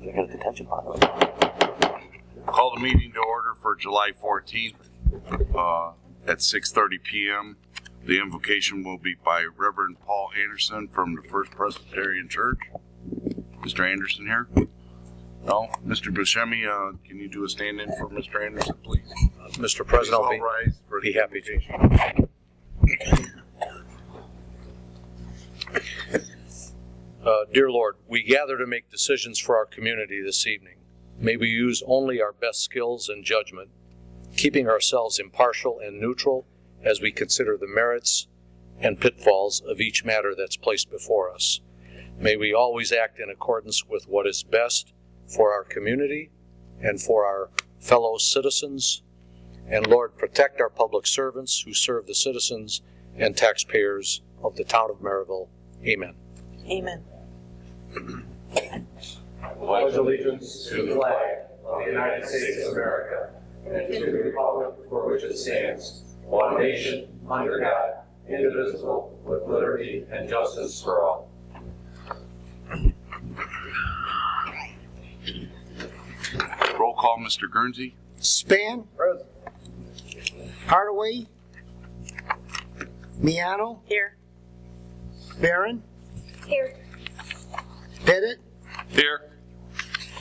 They got a detention pond. Call the meeting to order for July 14th at 6:30 p.m. The invocation will be by Reverend Paul Anderson from the First Presbyterian Church. Mr. Anderson here? No? Mr. Buscemi, can you do a stand-in for Mr. Anderson, please? Mr. President, Please all rise for be the happy to. Dear Lord, we gather to make decisions for our community this evening. May we use only our best skills and judgment, keeping ourselves impartial and neutral as we consider the merits and pitfalls of each matter that's placed before us. May we always act in accordance with what is best for our community and for our fellow citizens. And Lord, protect our public servants who serve the citizens and taxpayers of the town of Merrillville. Amen. Amen. I pledge allegiance to the flag of the United States of America and to the republic for which it stands, one nation, under God, indivisible, with liberty and justice for all. Roll call, Mr. Guernsey. Span. Present. Hardaway. Miano. Here. Barron. Here. Pettit. Here.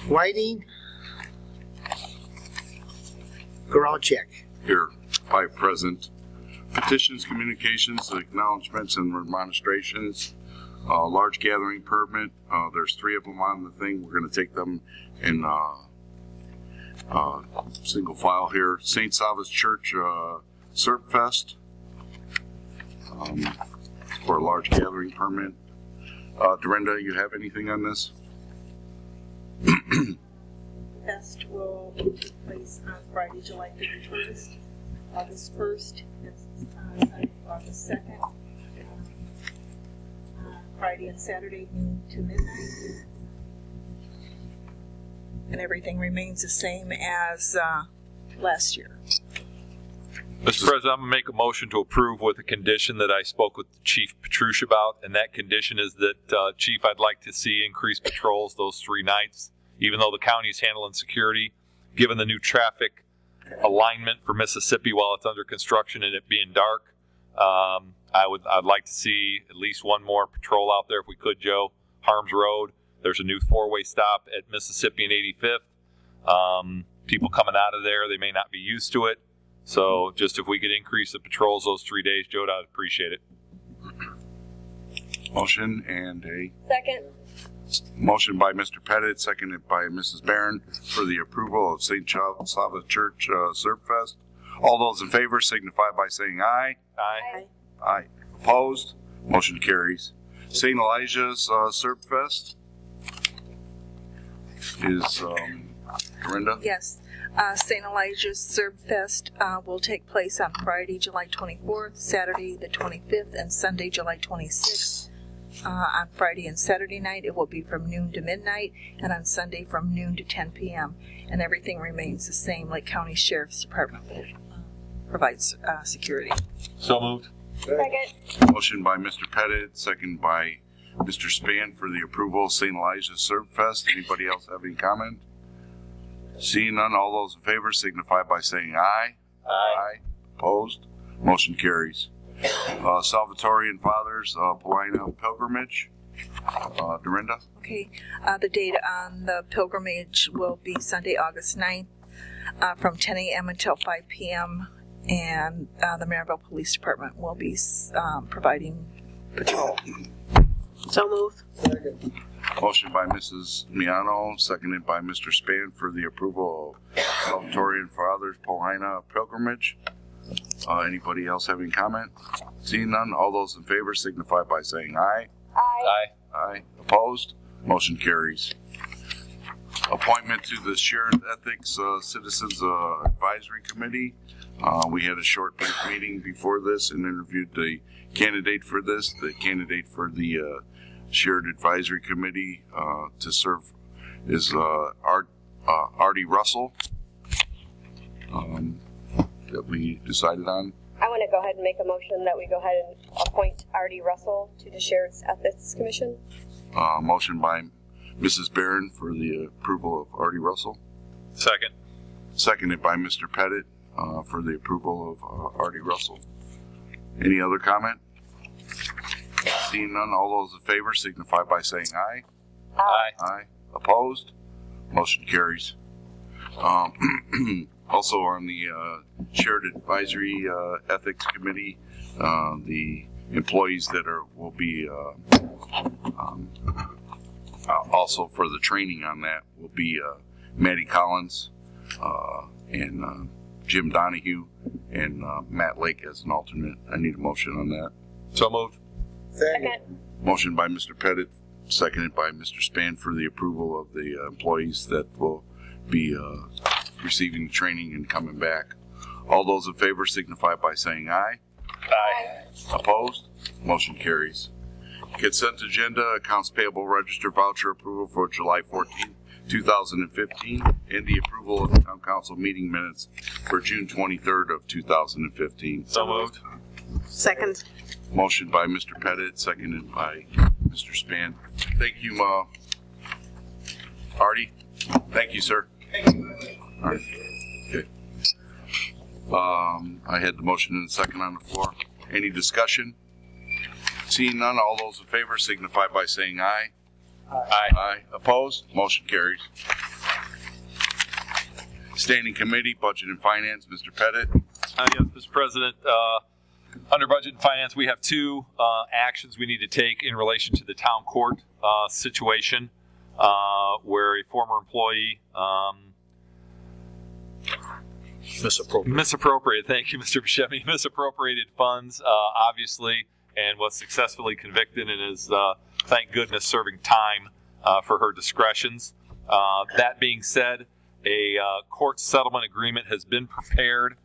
Whiting. Geralcheck. Here. 5 present. Petitions, communications, acknowledgements, and remonstrations. Large gathering permit. There's 3 of them on the thing. We're going to take them in single file here. St. Sava's Church Serp Fest for a large gathering permit. Dorinda, you have anything on this? Fest will take place on Friday, July 31st, August 1st, and August 2nd. Friday and Saturday, noon to midnight. And everything remains the same as last year. Mr. President, I'm going to make a motion to approve with a condition that I spoke with Chief Petrucci about, and that condition is that, Chief, I'd like to see increased patrols those 3 nights, even though the county is handling security. Given the new traffic alignment for Mississippi while it's under construction and it being dark, I'd like to see at least one more patrol out there if we could, Joe. Harms Road. There's a new 4-way stop at Mississippi and 85th. People coming out of there, they may not be used to it. So just if we could increase the patrols those 3 days, Joe, I'd appreciate it. Motion and a Second. motion by Mr. Pettit, seconded by Mrs. Barron for the approval of St. Sava's Church Serp Fest. All those in favor signify by saying aye. Aye. Aye. Opposed? Motion carries. St. Elijah's Serp Fest is Dorinda? Yes. St. Elijah's Serb Fest will take place on Friday, July 24th, Saturday the 25th, and Sunday, July 26th. On Friday and Saturday night, it will be from noon to midnight, and on Sunday from noon to 10 p.m. And everything remains the same, like County Sheriff's Department provides security. So moved. Second. Motion by Mr. Pettit, second by Mr. Span for the approval of St. Elijah's Serp Fest. Anybody else have any comment? Seeing none, all those in favor signify by saying aye. Aye. Opposed? Motion carries. Salvatorian Fathers, Paulina Pilgrimage. Dorinda? Okay. The date on the pilgrimage will be Sunday, August 9th, from 10 a.m. until 5 p.m. And the Merrillville Police Department will be providing patrol. So move. Motion by Mrs. Miano, seconded by Mr. Span for the approval of Salvatorian Fathers Paulina Pilgrimage. Anybody else have any comment? Seeing none, all those in favor signify by saying aye. Aye. Aye. Opposed? Motion carries. Appointment to the Shared Ethics Citizens Advisory Committee. We had a short brief meeting before this and interviewed the candidate for this. The candidate for the Shared Advisory Committee to serve is Artie Russell that we decided on. I want to go ahead and make a motion that we go ahead and appoint Artie Russell to the Shared Ethics Commission. Motion by Mrs. Barron for the approval of Artie Russell. Second. Seconded by Mr. Pettit for the approval of Artie Russell. Any other comment? Seeing none, all those in favor signify by saying aye. Aye. Aye. Opposed? Motion carries. Also on the Shared Advisory Ethics Committee, the employees that will be also for the training on that will be Maddie Collins and Jim Donahue and Matt Lake as an alternate. I need a motion on that. So moved. Second. Motion by Mr. Pettit, seconded by Mr. Span for the approval of the employees that will be receiving the training and coming back. All those in favor signify by saying aye. Aye. Opposed? Motion carries. Consent agenda, accounts payable register voucher approval for July 14, 2015, and the approval of the town council meeting minutes for June 23rd of 2015. So moved. Second. Motion by Mr. Pettit, seconded by Mr. Span. Thank you, Artie. Thank you, sir. All right. Okay. I had the motion and the second on the floor. Any discussion? Seeing none, all those in favor signify by saying aye. Aye. Aye. Opposed? Motion carries. Standing Committee, Budget and Finance, Mr. Pettit. Yes, Mr. President, under Budget and Finance, we have two actions we need to take in relation to the town court situation where a former employee misappropriated, thank you, Mr. Buscemi, misappropriated funds, obviously, and was successfully convicted and is, thank goodness, serving time for her discretions. That being said, a court settlement agreement has been prepared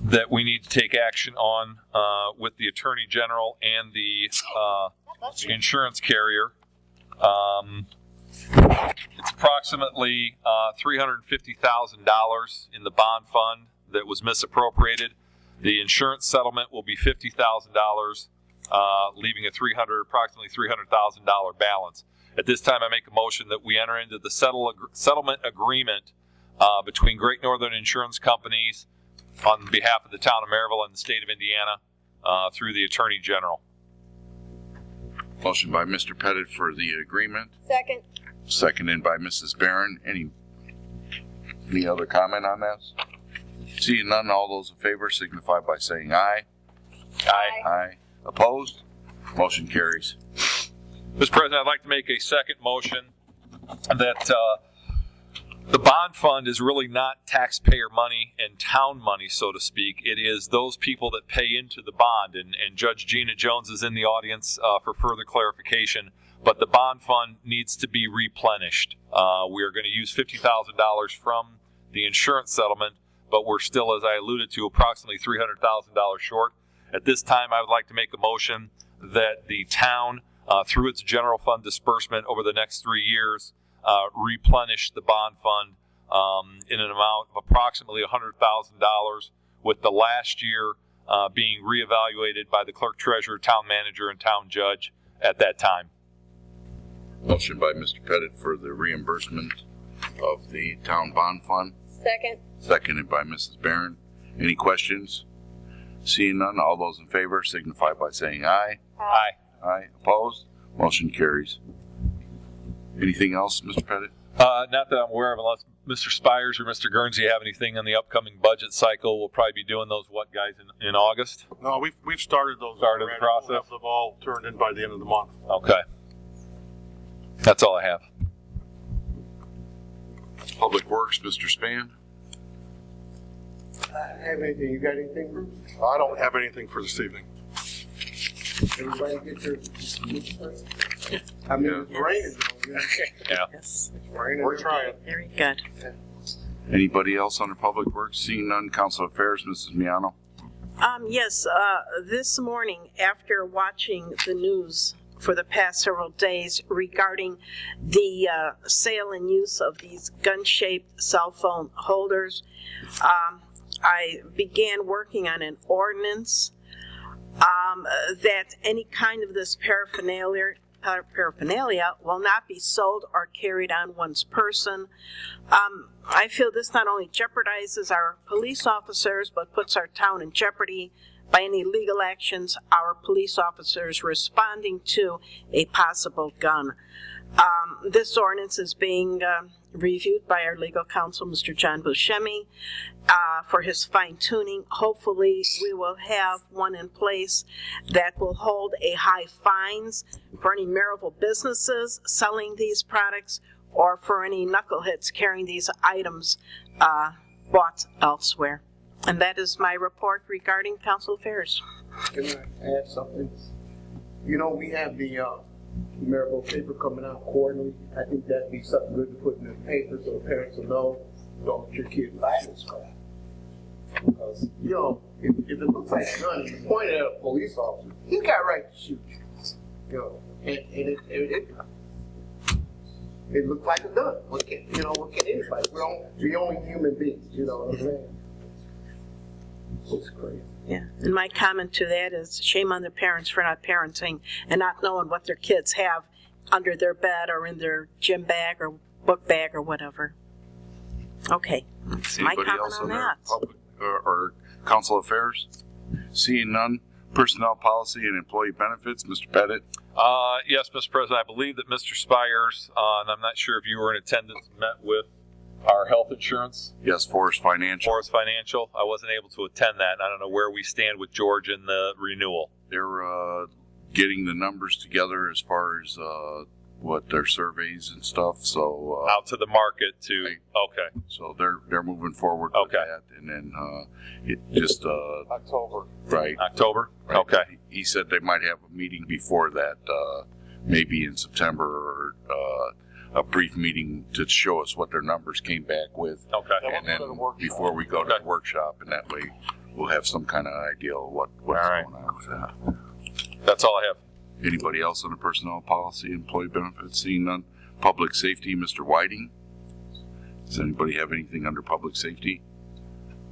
that we need to take action on with the Attorney General and the insurance carrier. It's approximately $350,000 in the bond fund that was misappropriated. The insurance settlement will be $50,000, leaving approximately $300,000 balance. At this time, I make a motion that we enter into the settlement agreement between Great Northern Insurance Companies on behalf of the town of Merrillville and the state of Indiana through the Attorney General. Motion by Mr. Pettit for the agreement. Second. Seconded by Mrs. Barron. Any other comment on this? Seeing none, all those in favor signify by saying aye. Aye. Aye. Opposed? Motion carries. Mr. President, I'd like to make a second motion that the bond fund is really not taxpayer money and town money, so to speak. It is those people that pay into the bond, and Judge Gina Jones is in the audience for further clarification, but the bond fund needs to be replenished. We are going to use $50,000 from the insurance settlement, but we're still, as I alluded to, approximately $300,000 short. At this time, I would like to make a motion that the town, through its general fund disbursement over the next 3 years, replenish the bond fund in an amount of approximately $100,000, with the last year being reevaluated by the clerk treasurer, town manager, and town judge at that time. Motion by Mr. Pettit for the reimbursement of the town bond fund. Second. Seconded by Mrs. Barron. Any questions? Seeing none, all those in favor signify by saying aye. Aye. Aye. Opposed? Motion carries. Anything else, Mr. Pettit? Not that I'm aware of, unless Mr. Spires or Mr. Guernsey have anything on the upcoming budget cycle. We'll probably be doing those, guys, in August? No, we've started those. Started the already. process? We'll have them all turned in by the end of the month. Okay. That's all I have. Public Works, Mr. Span. Have anything? You got anything, Bruce? I don't have anything for this evening. Everybody get their. I mean, it's raining. Yeah. Yes. It's raining. We're trying. Very good. Anybody else under Public Works? Seeing none, Council Affairs, Mrs. Miano. Yes, this morning, after watching the news for the past several days regarding the sale and use of these gun-shaped cell phone holders, I began working on an ordinance that any kind of this paraphernalia will not be sold or carried on one's person. I feel this not only jeopardizes our police officers, but puts our town in jeopardy by any legal actions our police officers responding to a possible gun. This ordinance is being reviewed by our legal counsel, Mr. John Buscemi, for his fine-tuning. Hopefully, we will have one in place that will hold a high fines for any Merrillville businesses selling these products or for any knuckleheads carrying these items bought elsewhere. And that is my report regarding council affairs. Can I add something? You know, we have the Merrillville paper coming out quarterly. I think that'd be something good to put in the paper so the parents will know, don't let your kid buy this crap. Because, you know, if it looks like a gun and you point it at a police officer, he's got a right to shoot you. You know, and it looks like a gun. What can anybody? We're only human beings, you know what I'm saying? It's crazy. Yeah, and my comment to that is shame on the parents for not parenting and not knowing what their kids have under their bed or in their gym bag or book bag or whatever. Okay, that's my Anybody comment else on on that. public or council affairs? Seeing none. Personnel policy and employee benefits, Mr. Pettit. Yes, Mr. President, I believe that Mr. Spires, and I'm not sure if you were in attendance, met with our health insurance. Yes, Forest Financial. Forest Financial. I wasn't able to attend that. I don't know where we stand with George in the renewal. They're getting the numbers together as far as what their surveys and stuff. So Out to the market to. Right. Okay. So they're moving forward with Okay. that, and then it just October. right. October. Right. Okay. He said they might have a meeting before that, maybe in September, or a brief meeting to show us what their numbers came back with. Okay. And then before we go to the workshop, and that way we'll have some kind of idea of what's right. going on with that. That's all I have. Anybody else on the personnel policy, employee benefits? Seeing none. Public safety, Mr. Whiting. Does anybody have anything under public safety?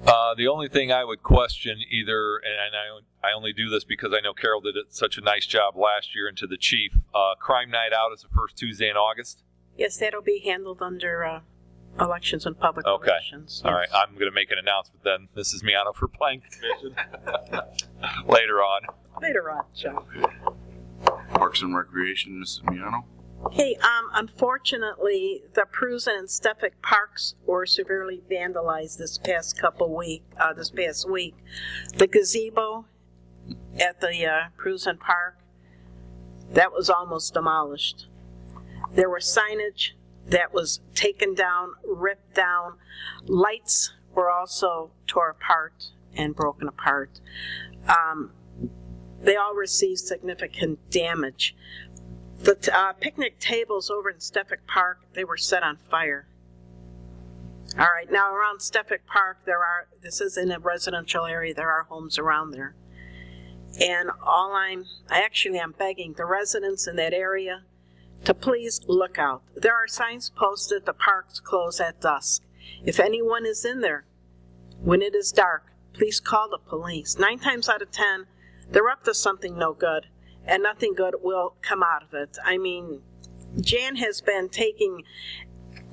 The only thing I would question either, and I only do this because I know Carol did such a nice job last year, and to the chief, Crime Night Out is the first Tuesday in August. Yes, that'll be handled under elections and public Okay. relations. All right, I'm going to make an announcement then, Mrs. Miano, for planning commission later on. Later on, Joe. Parks and Recreation, Mrs. Miano. Hey, unfortunately, the Prusen and Stefik parks were severely vandalized this past week. The gazebo at the Prusen Park, that was almost demolished. There were signage that was taken down, ripped down. Lights were also tore apart and broken apart. They all received significant damage. The picnic tables over in Stefik Park, they were set on fire. All right, now around Stefik Park, this is in a residential area, there are homes around there. And I'm begging the residents in that area to please look out. There are signs posted, the parks close at dusk. If anyone is in there when it is dark, please call the police. 9 times out of 10, they're up to something no good, and nothing good will come out of it. I mean, Jan has been taking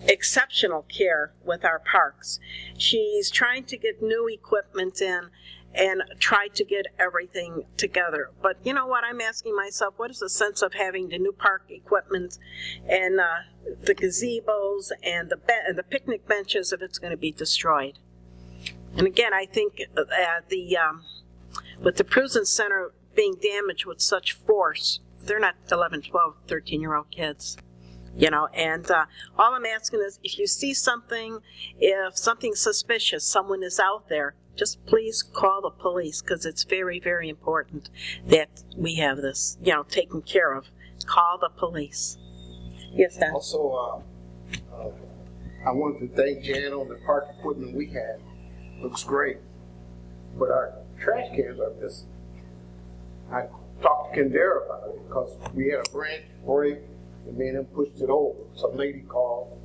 exceptional care with our parks. She's trying to get new equipment in and try to get everything together. But you know what, I'm asking myself, what is the sense of having the new park equipment and the gazebos and the picnic benches if it's going to be destroyed? And again, I think with the Prusen Center being damaged with such force, they're not 11, 12, 13-year-old kids. You know, and all I'm asking is if you see something, if something's suspicious, someone is out there, just please call the police, because it's very, very important that we have this, taken care of. Call the police. Yes, Dan. Also, I wanted to thank Jan on the park equipment we had. Looks great. But our trash cans are missing. I talked to Kendera about it because we had a branch break and me and him pushed it over. Some lady called,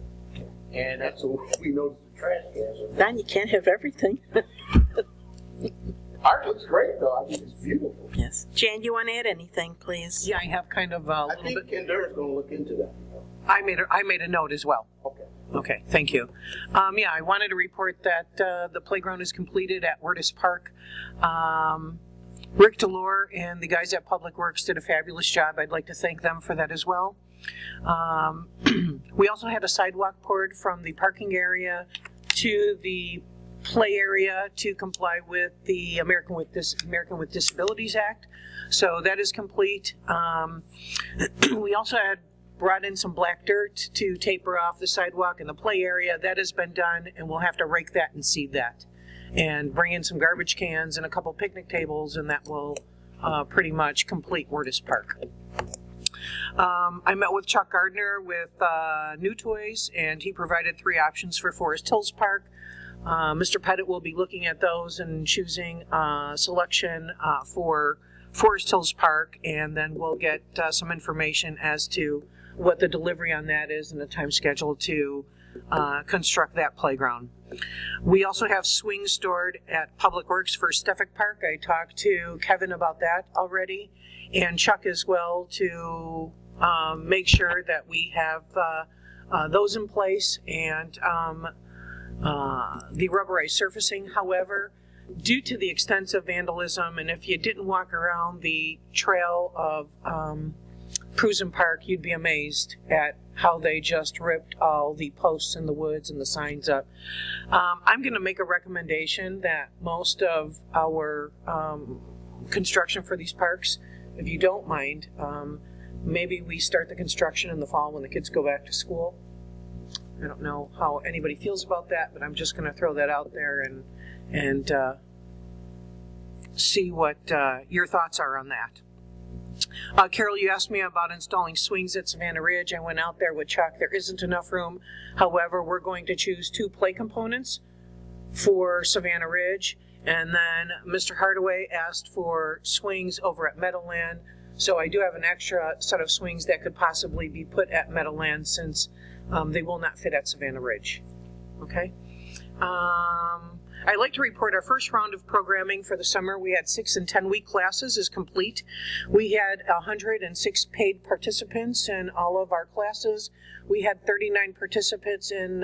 and that's when we noticed the trash cans are missing. Dan, you can't have everything. Art looks great, though. I think it's beautiful. Yes. Jan, you want to add anything, please? Yeah, I have kind of a I little think bit. Ken Durant's going to look into that. I made a note as well. Okay. Okay, thank you. Yeah, I wanted to report that the playground is completed at Wirtus Park. Rick Delore and the guys at Public Works did a fabulous job. I'd like to thank them for that as well. We also had a sidewalk poured from the parking area to the play area to comply with the American with Disabilities Act. So that is complete. We also had brought in some black dirt to taper off the sidewalk in the play area. That has been done, and we'll have to rake that and seed that. And bring in some garbage cans and a couple picnic tables, and that will pretty much complete Wirtus Park. I met with Chuck Gardner with New Toys, and he provided 3 options for Forest Hills Park. Mr. Pettit will be looking at those and choosing a selection for Forest Hills Park, and then we'll get some information as to what the delivery on that is and the time schedule to construct that playground. We also have swings stored at Public Works for Stefik Park. I talked to Kevin about that already, and Chuck as well, to make sure that we have those in place, and the rubberized surfacing. However, due to the extensive vandalism, and if you didn't walk around the trail of Cruisin' Park, you'd be amazed at how they just ripped all the posts in the woods and the signs up. I'm going to make a recommendation that most of our construction for these parks, if you don't mind, maybe we start the construction in the fall when the kids go back to school. I don't know how anybody feels about that, but I'm just going to throw that out there and see what your thoughts are on that. Carol, you asked me about installing swings at Savannah Ridge. I went out there with Chuck. There isn't enough room. However, we're going to choose 2 play components for Savannah Ridge. And then Mr. Hardaway asked for swings over at Meadowland. So I do have an extra set of swings that could possibly be put at Meadowland, since they will not fit at Savannah Ridge. Okay? I'd like to report our first round of programming for the summer. We had 6 and 10-week classes is complete. We had 106 paid participants in all of our classes. We had 39 participants in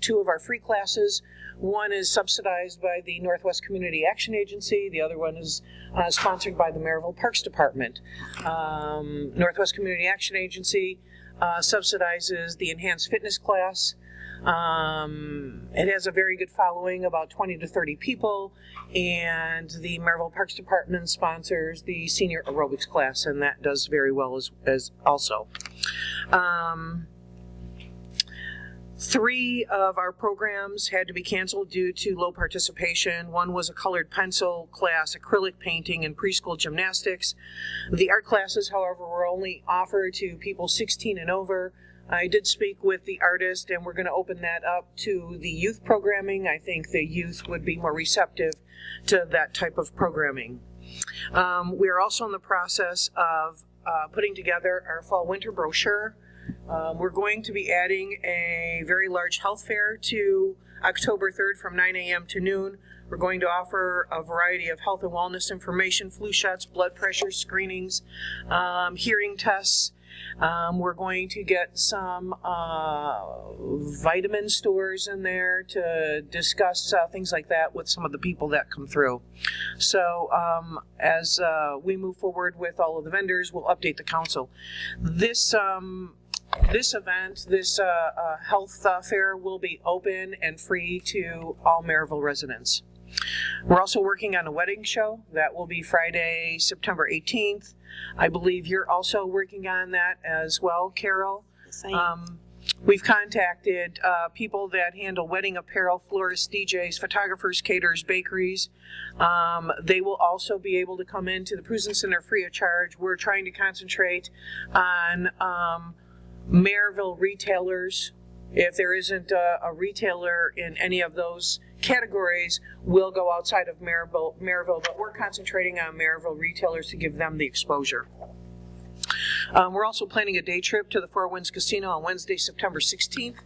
2 of our free classes. One is subsidized by the Northwest Community Action Agency. The other one is sponsored by the Merrillville Parks Department. Northwest Community Action Agency subsidizes the enhanced fitness class. It has a very good following, about 20 to 30 people, and the Merrillville Parks Department sponsors the senior aerobics class, and that does very well as also. 3 of our programs had to be canceled due to low participation. One was a colored pencil class, acrylic painting, and preschool gymnastics. The art classes, however, were only offered to people 16 and over. I did speak with the artist, and we're going to open that up to the youth programming. I think the youth would be more receptive to that type of programming. We are also in the process of putting together our fall-winter brochure. We're going to be adding a very large health fair to October 3rd from 9 a.m. to noon. We're going to offer a variety of health and wellness information, flu shots, blood pressure screenings, hearing tests. We're going to get some vitamin stores in there to discuss things like that with some of the people that come through. So as we move forward with all of the vendors, we'll update the council. This event, this health fair, will be open and free to all Merrillville residents. We're also working on a wedding show. That will be Friday, September 18th. I believe you're also working on that as well, Carol. Yes, I am. We've contacted people that handle wedding apparel, florists, DJs, photographers, caterers, bakeries. They will also be able to come into the Cruisin' Center free of charge. We're trying to concentrate on Merrillville retailers. If there isn't a retailer in any of those categories, we'll go outside of Merrillville, but we're concentrating on Merrillville retailers to give them the exposure. We're also planning a day trip to the Four Winds Casino on Wednesday, September 16th.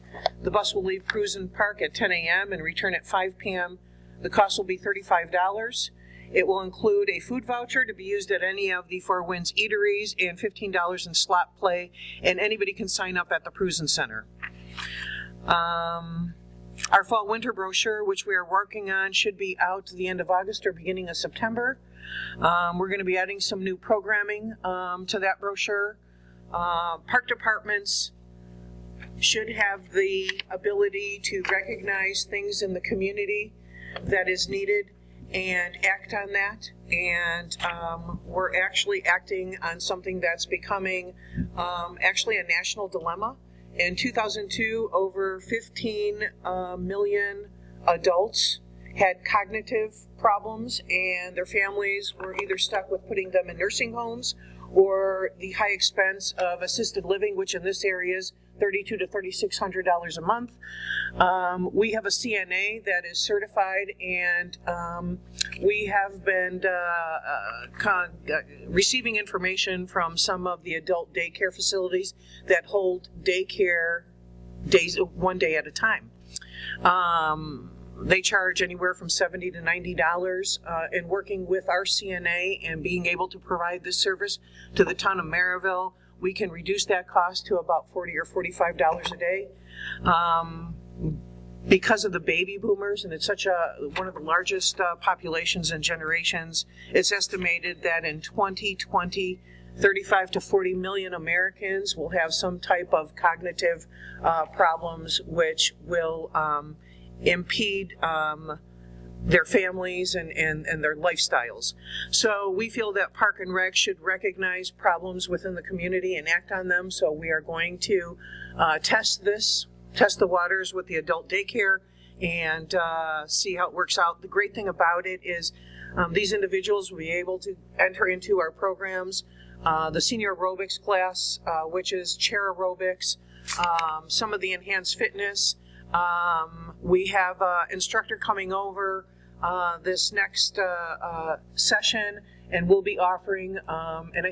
The bus will leave Cruisin' Park at 10 a.m. and return at 5 p.m. The cost will be $35. It will include a food voucher to be used at any of the Four Winds eateries and $15 in slot play, and anybody can sign up at the Prusen Center. Our fall-winter brochure, which we are working on, should be out to the end of August or beginning of September. We're going to be adding some new programming to that brochure. Park departments should have the ability to recognize things in the community that is needed and act on that. And we're actually acting on something that's becoming actually a national dilemma. In 2002, over 15 million adults had cognitive problems, and their families were either stuck with putting them in nursing homes or the high expense of assisted living, which in this area is $3,200 to $3,600 a month. We have a CNA that is certified, and we have been receiving information from some of the adult daycare facilities that hold daycare days 1 day at a time. They charge anywhere from $70 to $90. In working with our CNA and being able to provide this service to the town of Merrillville, we can reduce that cost to about $40 or $45 a day. Because of the baby boomers, and it's such one of the largest populations and generations, it's estimated that in 2020, 35 to 40 million Americans will have some type of cognitive problems, which will impede their families and their lifestyles. So we feel that Park and Rec should recognize problems within the community and act on them. So we are going to test the waters with the adult daycare and see how it works out. The great thing about it is these individuals will be able to enter into our programs, the senior aerobics class, which is chair aerobics, some of the enhanced fitness. We have an instructor coming over this next session, and we'll be offering, and I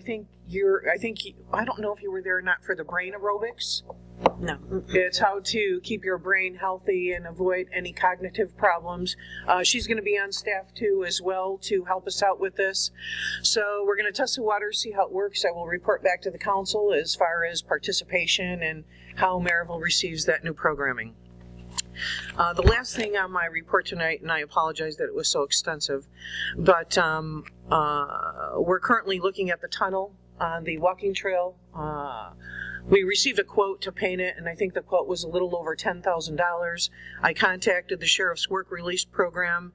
don't know if you were there or not for the brain aerobics. No. It's how to keep your brain healthy and avoid any cognitive problems. She's going to be on staff too as well to help us out with this. So we're going to test the water, see how it works. I will report back to the council as far as participation and how Merrillville receives that new programming. The last thing on my report tonight, and I apologize that it was so extensive, but we're currently looking at the tunnel on the walking trail. We received a quote to paint it, and I think the quote was a little over $10,000. I contacted the Sheriff's Work Release Program.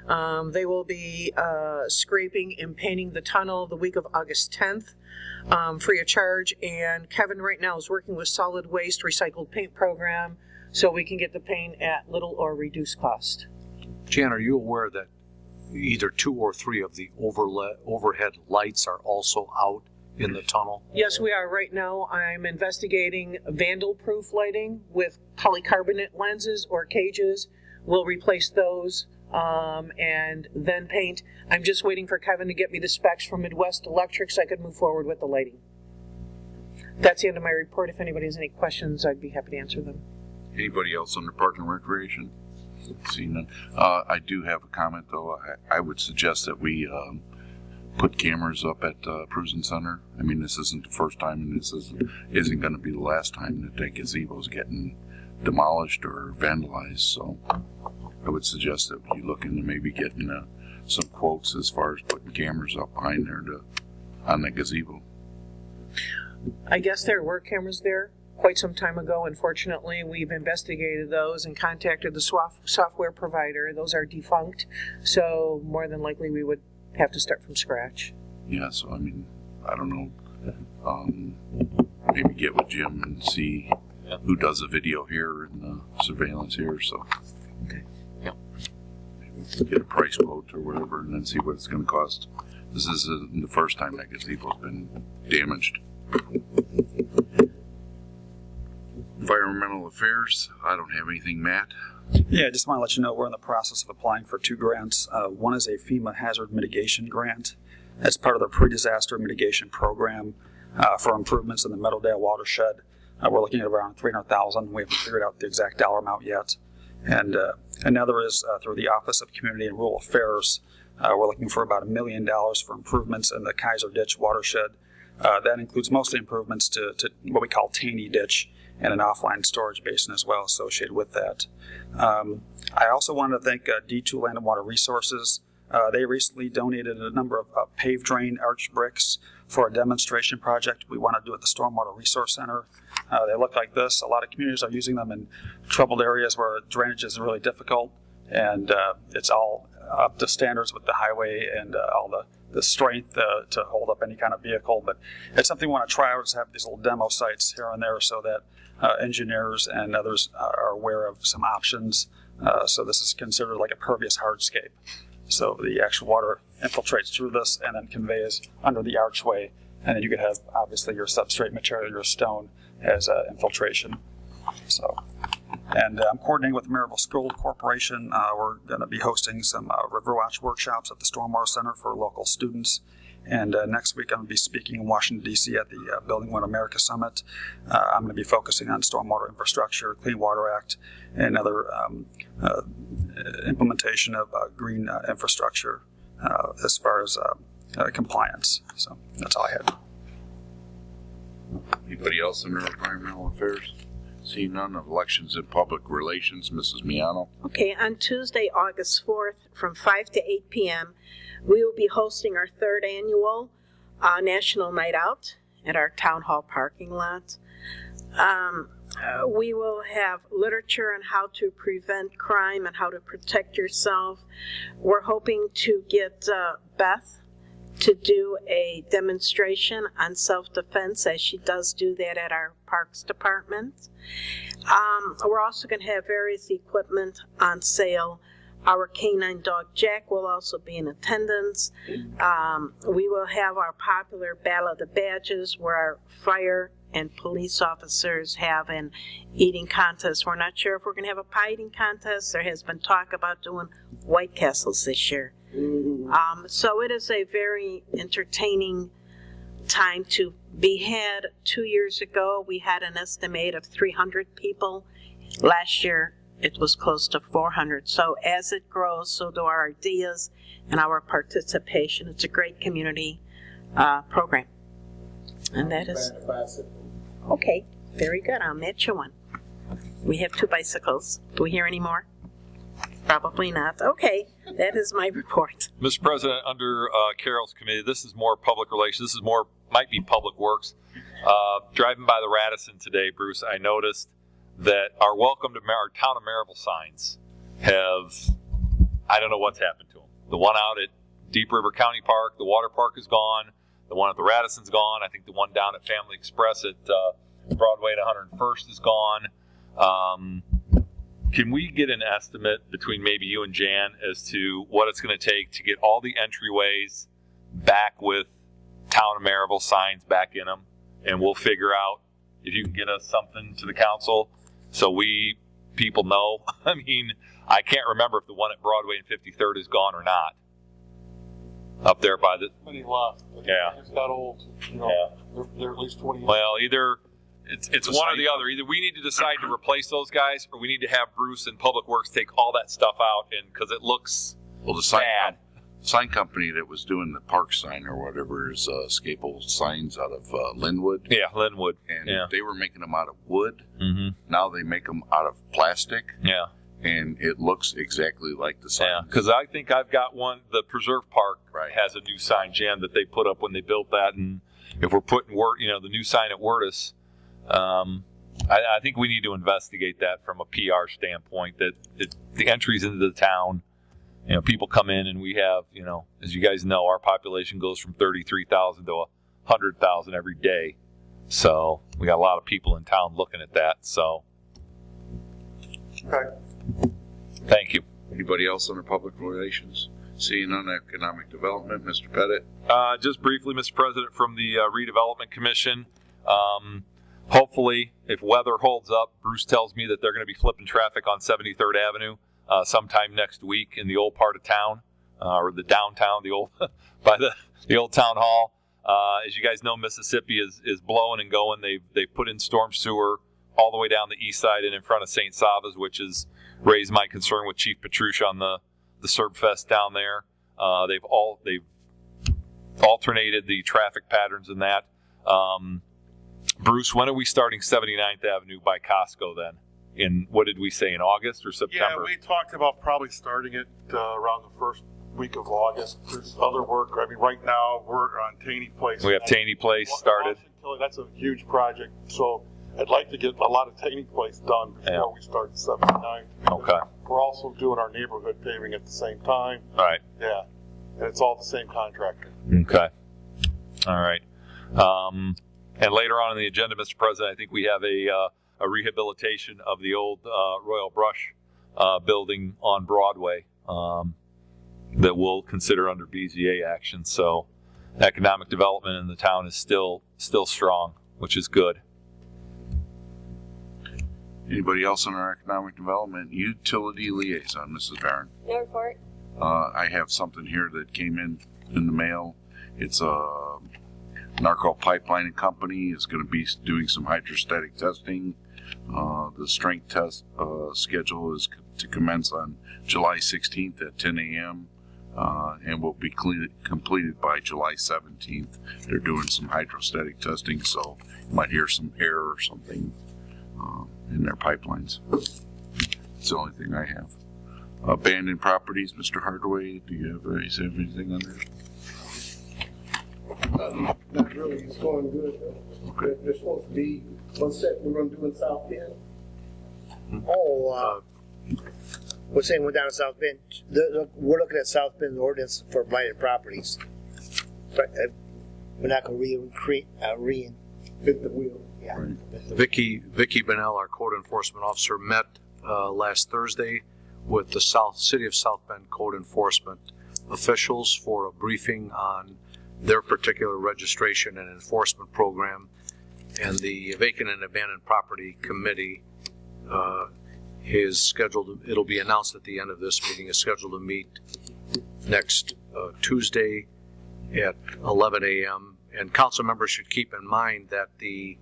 They will be scraping and painting the tunnel the week of August 10th, free of charge. And Kevin right now is working with Solid Waste Recycled Paint Program, so we can get the paint at little or reduced cost. Jan, are you aware that either 2 or 3 of the overhead lights are also out in the tunnel? Yes, we are. Right now I'm investigating vandal-proof lighting with polycarbonate lenses or cages. We'll replace those and then paint. I'm just waiting for Kevin to get me the specs from Midwest Electric so I could move forward with the lighting. That's the end of my report. If anybody has any questions, I'd be happy to answer them. Anybody else under Park and Recreation? Seeing none. I do have a comment, though. I would suggest that we put cameras up at Prusen Center. I mean, this isn't the first time, and this isn't going to be the last time that gazebo is getting demolished or vandalized. So I would suggest that you look into maybe getting some quotes as far as putting cameras up behind there on the gazebo. I guess there were cameras there quite some time ago. Unfortunately, we've investigated those and contacted the software provider. Those are defunct, so more than likely we would have to start from scratch. Yeah, so I mean, I don't know. Maybe get with Jim and see who does the video here and the surveillance here. So, okay. Yeah. Maybe get a price quote or whatever, and then see what it's going to cost. This isn't the first time that gazebo's been damaged. Environmental affairs. I don't have anything, Matt. Yeah, I just want to let you know we're in the process of applying for 2 grants. One is a FEMA hazard mitigation grant as part of the pre-disaster mitigation program for improvements in the Meadowdale watershed. We're looking at around $300,000. We haven't figured out the exact dollar amount yet. And another is through the Office of Community and Rural Affairs. We're looking for about $1 million for improvements in the Kaiser Ditch watershed. That includes mostly improvements to what we call Taney Ditch and an offline storage basin as well associated with that. I also wanted to thank D2 Land and Water Resources. They recently donated a number of paved drain arch bricks for a demonstration project we want to do at the Stormwater Resource Center. They look like this. A lot of communities are using them in troubled areas where drainage is really difficult, and it's all up to standards with the highway and all the strength to hold up any kind of vehicle. But it's something we want to try out, is have these little demo sites here and there so that engineers and others are aware of some options. So this is considered like a pervious hardscape. So the actual water infiltrates through this and then conveys under the archway. And then you could have, obviously, your substrate material, your stone, as infiltration. So, and I'm coordinating with the Merrillville School Corporation. We're going to be hosting some Riverwatch workshops at the Stormwater Center for local students. And next week, I'm going to be speaking in Washington, D.C. at the Building One America Summit. I'm going to be focusing on stormwater infrastructure, Clean Water Act, and other implementation of green infrastructure as far as compliance. So that's all I had. Anybody else in environmental affairs? Seeing none. Of elections and public relations, Mrs. Miano. Okay, on Tuesday, August 4th, from 5 to 8 p.m., we will be hosting our third annual National Night Out at our Town Hall parking lot. We will have literature on how to prevent crime and how to protect yourself. We're hoping to get Beth to do a demonstration on self-defense, as she does do that at our Parks Department. We're also going to have various equipment on sale. Our canine dog Jack will also be in attendance. We will have our popular Battle of the Badges, where our fire and police officers have an eating contest. We're not sure if we're going to have a pie eating contest. There has been talk about doing White Castles this year. So it is a very entertaining time to be had. 2 years ago, we had an estimate of 300 people. Last year, it was close to 400. So as it grows, so do our ideas and our participation. It's a great community program. And that is... Okay, very good. I'll match you one. We have 2 bicycles. Do we hear any more? Probably not. Okay, that is my report. Mr. President, under Carol's committee, this is more public relations. This is more, might be public works. Driving by the Radisson today, Bruce, I noticed that our welcome to our town of Merrillville signs have, I don't know what's happened to them. The one out at Deep River County Park, the water park is gone. The one at the Radisson's gone. I think the one down at Family Express at Broadway at 101st is gone. Can we get an estimate between maybe you and Jan as to what it's going to take to get all the entryways back with Town of Merrillville signs back in them? And we'll figure out if you can get us something to the council so people know. I mean, I can't remember if the one at Broadway and 53rd is gone or not. Up there by the... Many left. Yeah. It's got old. You know, Yeah. They're at least 20 years. Well, either it's one or the other. Either we need to decide to replace those guys, or we need to have Bruce and Public Works take all that stuff out, and because it looks bad. Sign company that was doing the park sign or whatever is Scapel Signs out of Linwood. Yeah, Linwood. And Yeah. they were making them out of wood. Mm-hmm. Now they make them out of plastic. Yeah. And it looks exactly like the sign. Yeah, because I think I've got one. The Preserve Park Right. has a new sign, Jan, that they put up when they built that. And if we're putting the new sign at Wirtus, I think we need to investigate that from a PR standpoint. That the entries into the town, people come in, and we have, as you guys know, our population goes from 33,000 to 100,000 every day. So we got a lot of people in town looking at that. So. Okay. Thank you. Anybody else under public relations? Seeing none, economic development, Mr. Pettit. Just briefly, Mr. President, from the Redevelopment Commission, hopefully, if weather holds up, Bruce tells me that they're going to be flipping traffic on 73rd Avenue sometime next week in the old part of town, or the downtown, the old by the old town hall. As you guys know, Mississippi is blowing and going. They've put in storm sewer all the way down the east side and in front of St. Sava's, which is raised my concern with Chief Petruccia on the Serb Fest down there. They've alternated the traffic patterns in that. Bruce, when are we starting 79th Avenue by Costco then? What did we say, in August or September? Yeah, we talked about probably starting it around the first week of August. There's other work. I mean, right now we're on Taney Place. We have Taney Place started. That's a huge project. So I'd like to get a lot of Taney Place done before we start 79. Okay. We're also doing our neighborhood paving at the same time. All right. Yeah. And it's all the same contractor. Okay. All right. And later on in the agenda, Mr. President, I think we have a rehabilitation of the old Royal Brush building on Broadway that we'll consider under BZA action. So economic development in the town is still strong, which is good. Anybody else on our economic development? Utility liaison, Mrs. Barron. No report. I have something here that came in the mail. It's a Narco Pipeline and Company is going to be doing some hydrostatic testing. The strength test schedule is to commence on July 16th at 10 a.m. And will be completed by July 17th. They're doing some hydrostatic testing, so you might hear some air or something in their pipelines. It's the only thing I have. Abandoned properties, Mr. Hardaway, do you have anything on there? Not really. It's going good, though. Okay. There's supposed to be one set we're going to do in South Bend. We're saying we're down in South Bend. We're looking at South Bend ordinance for blighted properties. But we're not going to Hit the wheel. Yeah. Right. Vicky Bennell, our code enforcement officer, met last Thursday with the City of South Bend code enforcement officials for a briefing on their particular registration and enforcement program. And the Vacant and Abandoned Property Committee is scheduled, it'll be announced at the end of this meeting, is scheduled to meet next Tuesday at 11 a.m. And council members should keep in mind that the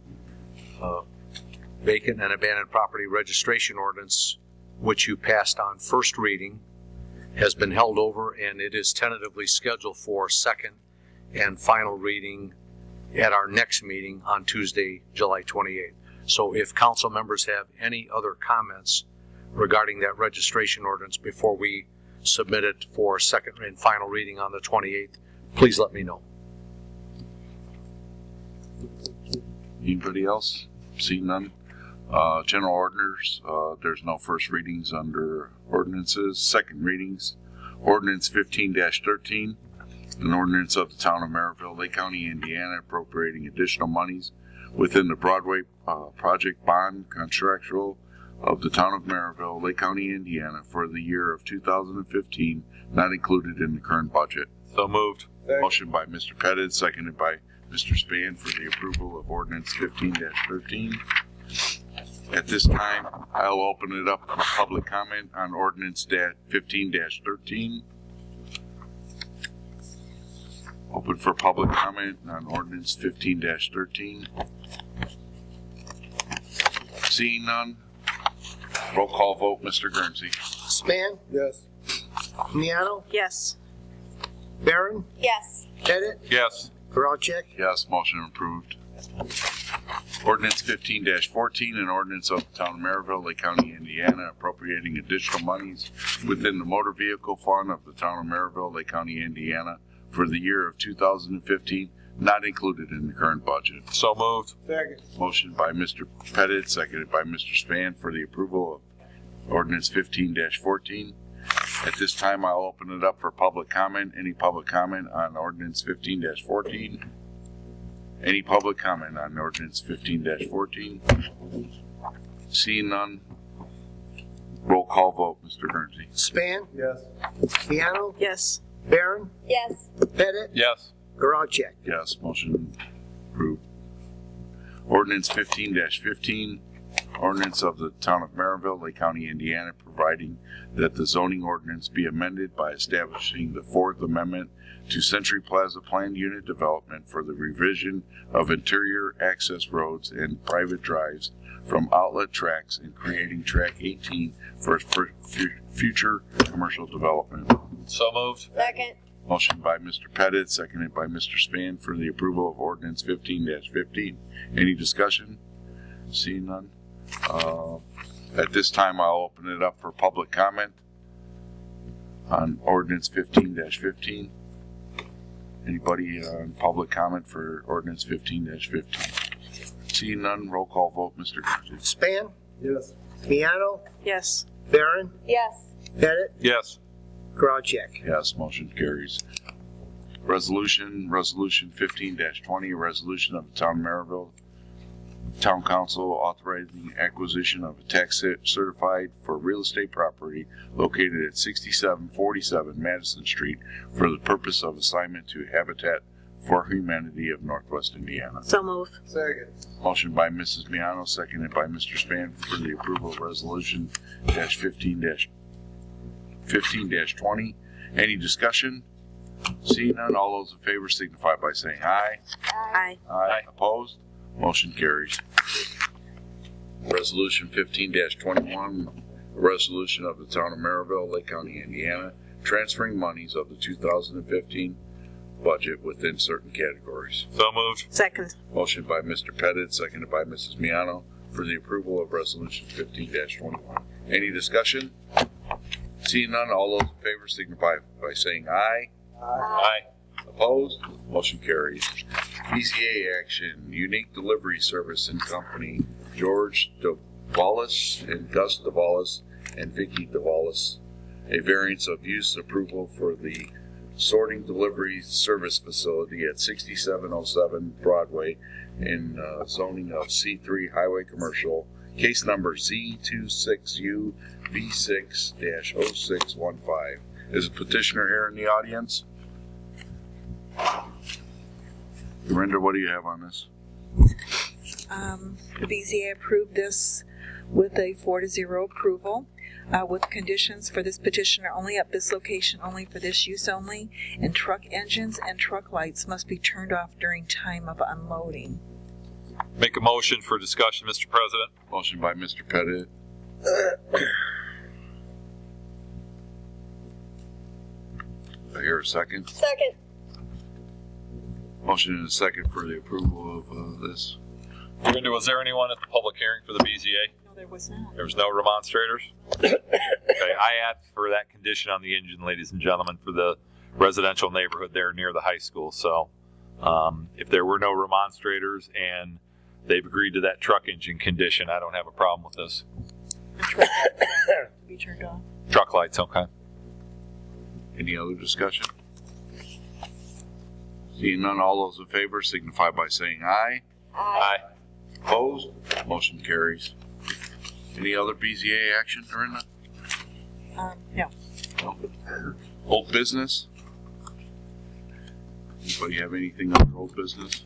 Vacant and Abandoned Property Registration Ordinance, which you passed on first reading, has been held over, and it is tentatively scheduled for second and final reading at our next meeting on Tuesday, July 28th. So if council members have any other comments regarding that registration ordinance before we submit it for second and final reading on the 28th, please let me know. Anybody else? See none? General orders, there's no first readings under ordinances. Second readings, ordinance 15-13, an ordinance of the town of Merrillville, Lake County, Indiana, appropriating additional monies within the Broadway project bond contractual of the town of Merrillville, Lake County, Indiana, for the year of 2015, not included in the current budget. So moved. Motion by Mr. Pettit, seconded by Mr. Span for the approval of ordinance 15-13. At this time, I'll open it up for public comment on ordinance 15-13. Open for public comment on ordinance 15-13. Seeing none, roll call vote, Mr. Guernsey. Span, Yes. Miano, Yes. Barron, Yes. Pettit, Yes. Geralcheck. Yes, motion approved. Ordinance 15-14, an ordinance of the town of Merrillville, Lake County, Indiana, appropriating additional monies within the motor vehicle fund of the town of Merrillville, Lake County, Indiana, for the year of 2015, not included in the current budget. So moved. Second. Motion by Mr. Pettit, seconded by Mr. Span for the approval of ordinance 15-14. At this time, I'll open it up for public comment. Any public comment on ordinance 15-14? Any public comment on ordinance 15-14? Seeing none, roll call vote, Mr. Guernsey. Span, Yes. Miano, Yes. Barron, Yes. Pettit, Yes. Geralcheck. Yes, motion approved. Ordinance 15-15, Ordinance of the Town of Merrillville, Lake County, Indiana, providing that the zoning ordinance be amended by establishing the Fourth Amendment to Century Plaza Planned Unit Development for the revision of interior access roads and private drives from outlet tracks and creating Track 18 for future commercial development. So moved. Second. Motion by Mr. Pettit, seconded by Mr. Span for the approval of ordinance 15-15. Any discussion? Seeing none. At this time, I'll open it up for public comment on ordinance 15-15. Anybody on public comment for ordinance 15-15? Seeing none, roll call vote, Mr. Gurley. Span, Yes. Miano, Yes. Barron, Yes. Pettit, Yes. Geralcheck. Yes, motion carries. Resolution 15-20, a resolution of the Town of Merrillville Town Council authorizing acquisition of a tax certified for real estate property located at 6747 Madison Street for the purpose of assignment to Habitat for Humanity of Northwest Indiana. So move. Second. Motion by Mrs. Miano, seconded by Mr. Span for the approval of resolution 15-20. Any discussion? Seeing none, all those in favor signify by saying aye. Aye. Aye. Opposed? Motion carries. Resolution 15-21, a resolution of the Town of Merrillville, Lake County, Indiana, transferring monies of the 2015 budget within certain categories. So moved. Second. Motion by Mr. Pettit, seconded by Mrs. Miano for the approval of resolution 15-21. Any discussion? Seeing none, all those in favor signify by saying aye. Aye. Opposed? Motion carries. BCA action, Unique Delivery Service and Company, George DeValis and Gus DeValis and Vicky DeValis. A variance of use approval for the sorting delivery service facility at 6707 Broadway in zoning of C3 Highway Commercial, case number C26UV6-0615. Is a petitioner here in the audience? Dorinda, what do you have on this? The BZA approved this with a 4-0 approval, with conditions for this petitioner only at this location, only for this use only, and truck engines and truck lights must be turned off during time of unloading. Make a motion for discussion, Mr. President. Motion by Mr. Pettit. I hear a second. Second. Motion and a second for the approval of this. Dorinda, was there anyone at the public hearing for the BZA? No, there was not. There was no remonstrators? Okay, I asked for that condition on the engine, ladies and gentlemen, for the residential neighborhood there near the high school. So if there were no remonstrators and they've agreed to that truck engine condition, I don't have a problem with this. The truck lights to be turned off. Truck lights, okay. Any other discussion? Seeing none, all those in favor signify by saying aye. Aye. Opposed? Motion carries. Any other BZA action, Dorinda? No. Old business? Anybody have anything on old business?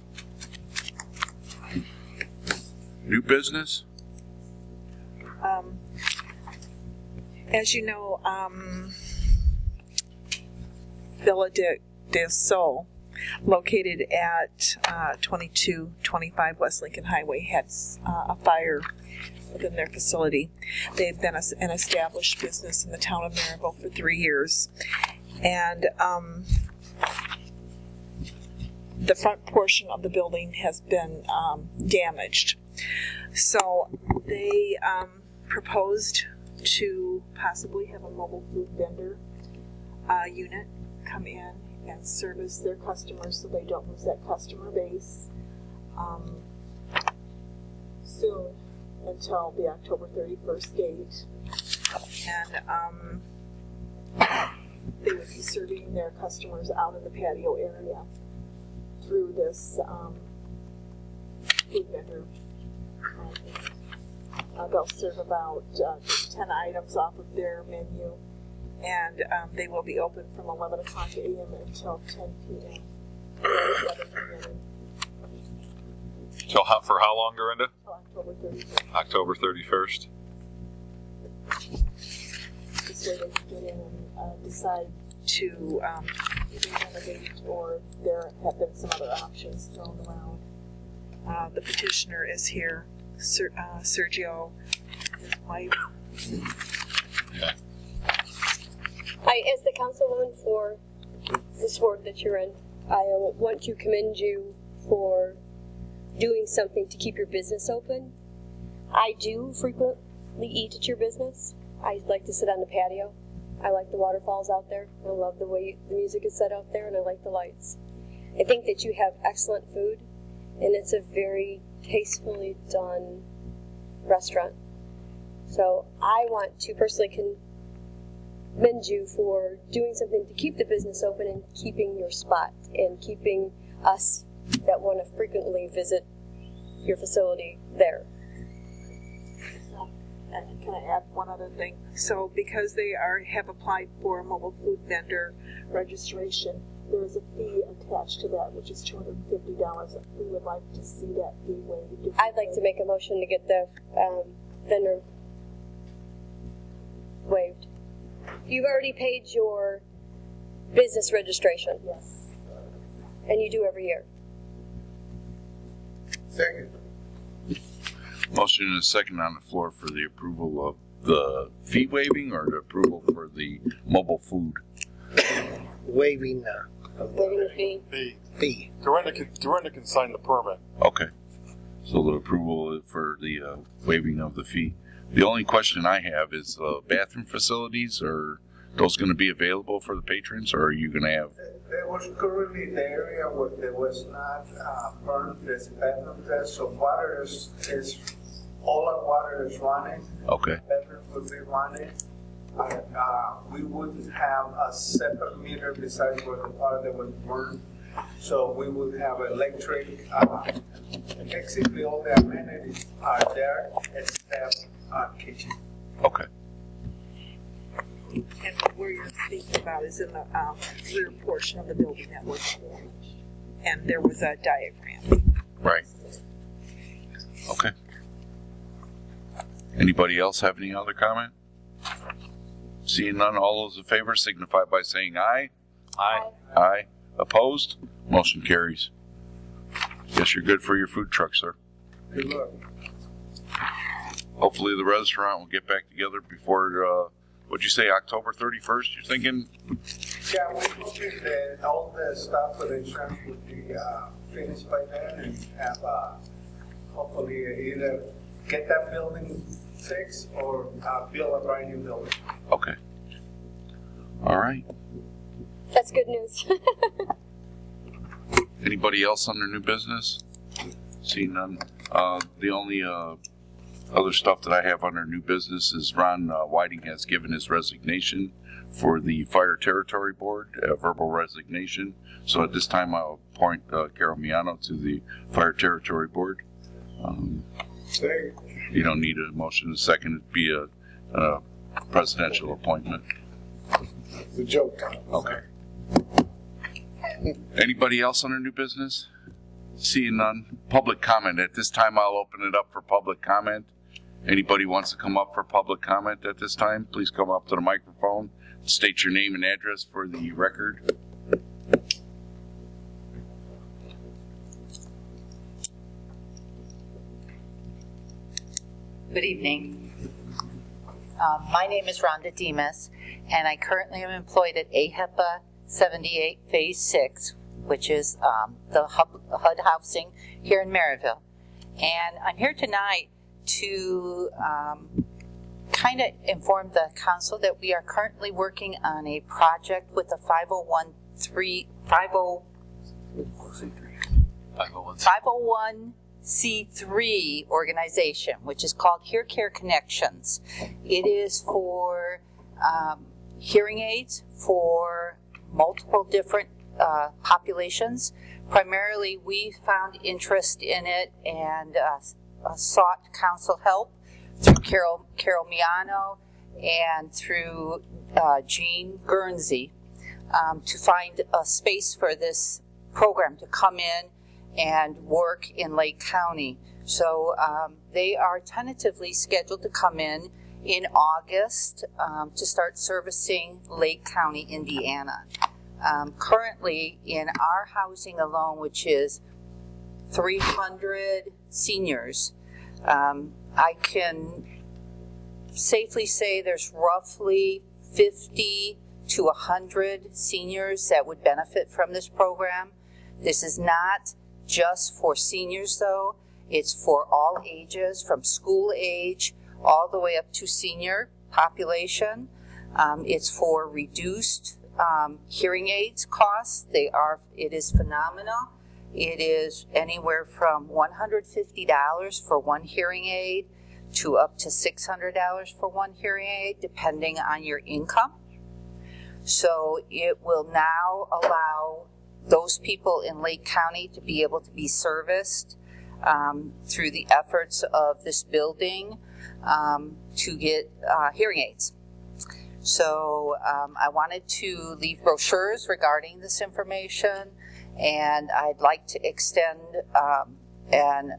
New business? As you know, Villa de Sol, located at 2225 West Lincoln Highway, had a fire within their facility. They've been an established business in the town of Merrillville for 3 years. And the front portion of the building has been damaged. So they proposed to possibly have a mobile food vendor unit come in and service their customers so they don't lose that customer base soon until the October 31st date. And they would be serving their customers out in the patio area through this food vendor. They'll serve about 10 items off of their menu, and they will be open from 11 o'clock a.m. until 10 p.m. So for how long, Dorinda? Until October 31st. October 31st. This way they can get in and decide to either renovate or there have been some other options thrown around. The petitioner is here, Sergio, his wife. Okay. I, as the councilwoman for this ward that you're in, I want to commend you for doing something to keep your business open. I do frequently eat at your business. I like to sit on the patio. I like the waterfalls out there. I love the way the music is set out there, and I like the lights. I think that you have excellent food, and it's a very tastefully done restaurant. So I want to personally commend you for doing something to keep the business open and keeping your spot and keeping us that want to frequently visit your facility there. And can I add one other thing? So because they have applied for a mobile food vendor registration, there is a fee attached to that, which is $250. We would like to see that fee waived. I'd like to make a motion to get the vendor waived. You've already paid your business registration. Yes. And you do every year. Second. Motion and a second on the floor for the approval of the fee waiving or the approval for the mobile food. Waiving Waiving the fee. The fee. Dorinda can sign the permit. Okay. So the approval for the waiving of the fee. The only question I have is bathroom facilities. Are those going to be available for the patrons, or are you going to have? There was currently the area where there was not burned this bathroom there, so water is all our water is running. Okay. Bathrooms will be running. We wouldn't have a separate meter besides where the water that was burned. So we would have electric. Basically, all the amenities are there except kitchen. Okay. And where you're speaking about is in the rear portion of the building that was formed. And there was a diagram. Right. Okay. Anybody else have any other comment? Seeing none, all those in favor signify by saying aye. Aye. Aye. Opposed? Motion carries. Guess you're good for your food truck, sir. Good luck. Hopefully the restaurant will get back together before, what'd you say, October 31st, you're thinking? Yeah, we're hoping that all the stuff for the insurance would be finished by then and have hopefully either get that building fixed or build a brand new building. Okay. All right. That's good news. Anybody else under new business? Seeing none. The only other stuff that I have under new business is Ron Whiting has given his resignation for the Fire Territory Board, a verbal resignation. So at this time, I'll appoint Carol Miano to the Fire Territory Board. You don't need a motion. A second, it'd be a presidential appointment. It's a joke. Okay. Anybody else under new business? Seeing none. Public comment. At this time, I'll open it up for public comment. Anybody wants to come up for public comment at this time, please come up to the microphone. State your name and address for the record. Good evening. My name is Rhonda Demas, and I currently am employed at AHEPA 78 Phase 6, which is the HUD housing here in Merrillville. And I'm here tonight to kind of inform the council that we are currently working on a project with a 501c3 organization, which is called Hear Care Connections. It is for hearing aids for multiple different populations. Primarily, we found interest in it and sought council help through Carol Miano and through Jean Guernsey to find a space for this program to come in and work in Lake County. So they are tentatively scheduled to come in August to start servicing Lake County, Indiana. Currently, in our housing alone, which is 300 seniors, I can safely say there's roughly 50 to 100 seniors that would benefit from this program. This is not just for seniors, though. It's for all ages, from school age all the way up to senior population. It's for reduced hearing aids costs. It is phenomenal. It is anywhere from $150 for one hearing aid to up to $600 for one hearing aid, depending on your income. So it will now allow those people in Lake County to be able to be serviced through the efforts of this building to get hearing aids. So I wanted to leave brochures regarding this information, and I'd like to extend and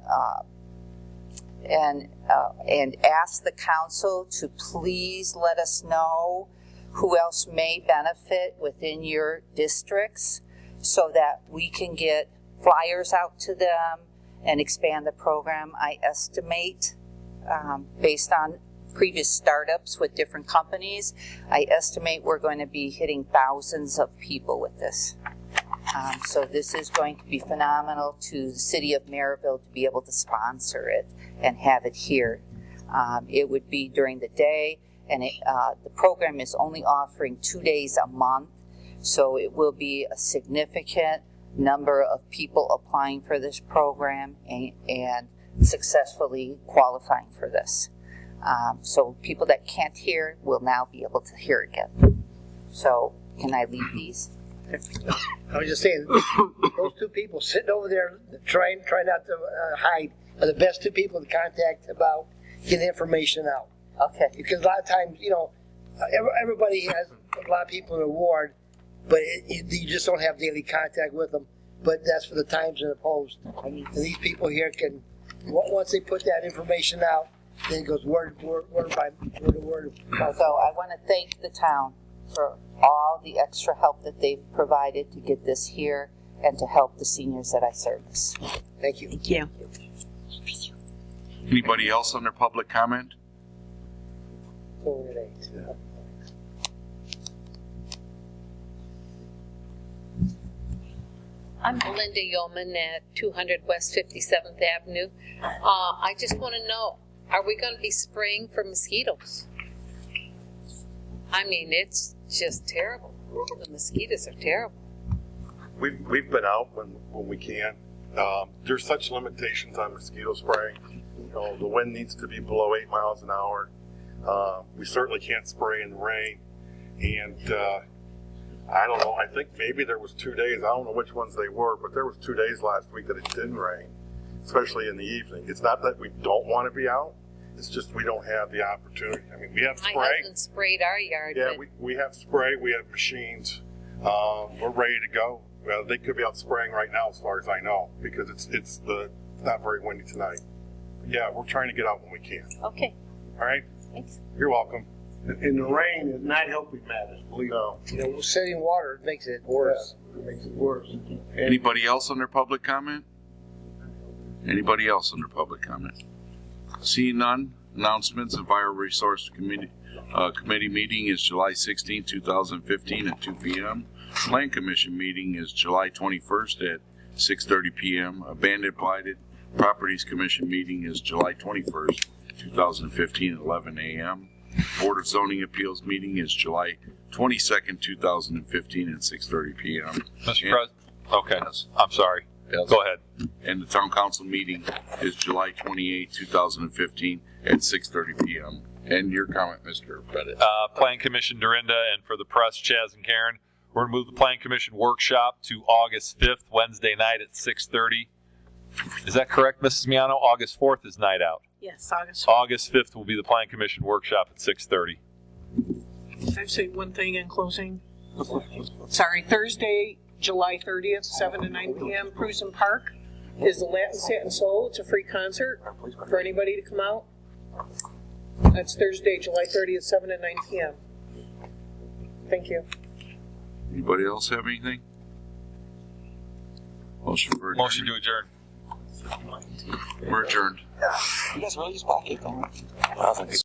ask the council to please let us know who else may benefit within your districts so that we can get flyers out to them and expand the program. I estimate, based on previous startups with different companies, I estimate we're going to be hitting thousands of people with this. So this is going to be phenomenal to the city of Merrillville to be able to sponsor it and have it here. It would be during the day, and the program is only offering 2 days a month, so it will be a significant number of people applying for this program and successfully qualifying for this. So people that can't hear will now be able to hear again. So can I leave these? I was just saying, those two people sitting over there trying not to hide are the best two people to contact about getting information out. Okay. Because a lot of times, everybody has a lot of people in the ward, but you just don't have daily contact with them. But that's for the Times and the Post. And these people here can, once they put that information out, then it goes word by word. So I want to thank the town for all the extra help that they've provided to get this here and to help the seniors that I service. Thank you. Thank you. Anybody else under public comment? I'm Belinda Yeoman at 200 West 57th Avenue. I just want to know, are we going to be spraying for mosquitoes? I mean, it's just terrible. The mosquitoes are terrible. We've been out when we can. There's such limitations on mosquito spraying. The wind needs to be below 8 miles an hour. We certainly can't spray in the rain. And I don't know, I think maybe there was 2 days, I don't know which ones they were, but there was 2 days last week that it didn't rain, especially in the evening. It's not that we don't want to be out, it's just we don't have the opportunity. I mean, we have spray. My husband sprayed our yard. Yeah, we have spray, we have machines. We're ready to go. Well, they could be out spraying right now as far as I know, because it's not very windy tonight. Yeah, we're trying to get out when we can. Okay. All right? Thanks. You're welcome. And the rain is not helping matters, believe me. Sitting water makes it worse. Yeah, it makes it worse. Anybody else under public comment? Anybody else under public comment? Seeing none, announcements. Environmental Resource Committee meeting is July 16, 2015 at 2 p.m. Plan Commission meeting is July 21st at 6:30 p.m. Abandoned Blighted Properties Commission meeting is July 21st, 2015 at 11 a.m. Board of Zoning Appeals meeting is July 22nd, 2015 at 6:30 p.m. Mr. President? Okay. I'm sorry. Yes. Go ahead. And the Town Council meeting is July 28, 2015 at 6:30 p.m. And your comment, Mr. Pettit. Plan Commission Dorinda, and for the press, Chaz and Karen, we're going to move the Plan Commission workshop to August 5th, Wednesday night at 6:30. Is that correct, Mrs. Miano? August 4th is night out. Yes, August. August 5th will be the Plan Commission workshop at 6:30. Can I say one thing in closing? Sorry, Thursday, July 30th, 7 to 9 p.m., Cruisin' Park. is the Latin Satin Soul. It's a free concert for anybody to come out. That's Thursday, July 30th, 7 and 9 p.m. Thank you. Anybody else have anything? Motion for Motion to adjourn. We're adjourned. You guys really use pocket, don't you? I don't think